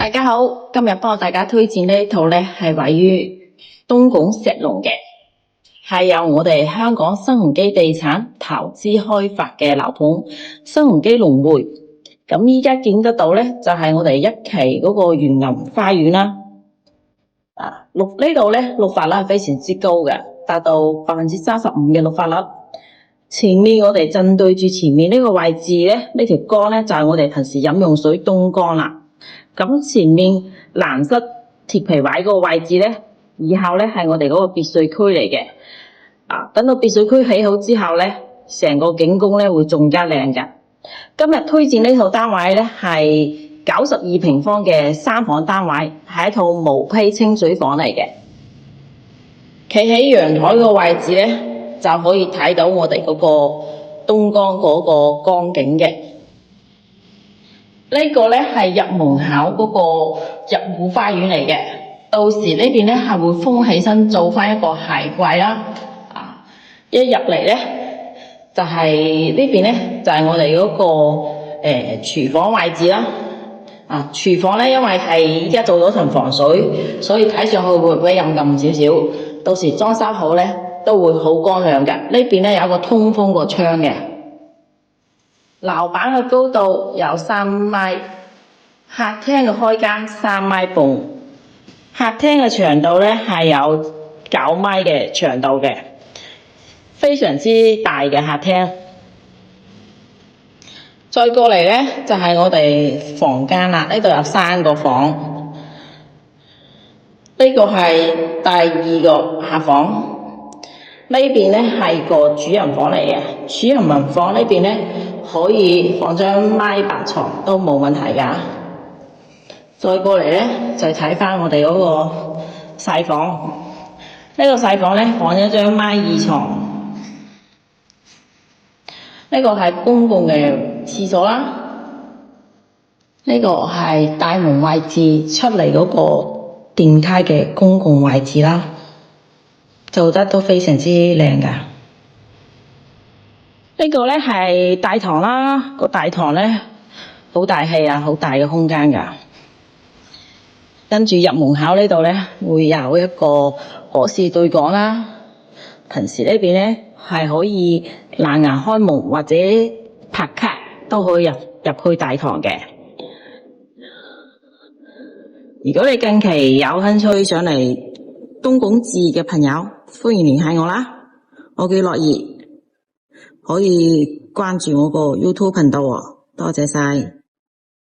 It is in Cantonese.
大家好，今日幫大家推薦呢套咧係位於東莞石龍嘅，係由我哋香港新鴻基地產投資開發嘅樓盤新鴻基龍匯。咁依家見得到咧就係我哋一期嗰個園林花園啦。呢度咧綠化率係非常之高嘅，達到35%嘅綠化率。前面我哋正對住前面呢個位置咧，呢條江咧就係我哋平時飲用水東江啦。咁前面藍色鐵皮位嗰個位置咧，以後咧係我哋嗰個別墅區嚟嘅。等到別墅區起好之後咧，成個景觀咧會更加靚嘅。今日推薦呢套單位咧係92平方嘅3房單位，係一套毛坯清水房嚟嘅。企喺陽台個位置咧，就可以睇到我哋嗰個東江嗰個江景嘅。呢個咧係入門口嗰個入戶花園嚟嘅，到時呢邊咧係會封起身做翻一個鞋櫃啦。一入嚟咧就係呢邊咧就係我哋嗰個廚房位置啦。廚房咧因為係依家做咗層防水，所以睇上去會比較陰暗少少。到時裝修好咧都會好光亮嘅。呢邊咧有一個通風個窗嘅。樓板嘅高度有3米，客廳嘅開間3米半，客廳嘅長度咧係有9米嘅長度嘅，非常之大嘅客廳。再過嚟咧就係我哋房間啦，呢度有3個房，呢個係第2個客房。呢邊咧係個主人房嚟嘅，主人房呢邊咧可以放張米白床都冇問題㗎。再過嚟咧就睇翻我哋嗰個細房，呢個細房咧放一張米2床。呢個係公共嘅廁所啦，呢個係大門位置出嚟嗰個電梯嘅公共位置啦。做得都非常之靚㗎。呢個咧係大堂啦，個大堂咧好大氣啊，好大嘅空間㗎。跟住入門口呢度咧會有一個可視對講啦。平時呢邊咧係可以藍牙開門或者拍卡都可以入去大堂嘅。如果你近期有興趣上嚟東莞置業嘅朋友，歡迎聯繫我啦，我叫樂兒，可以關注我個 YouTube 頻道喎，多謝晒。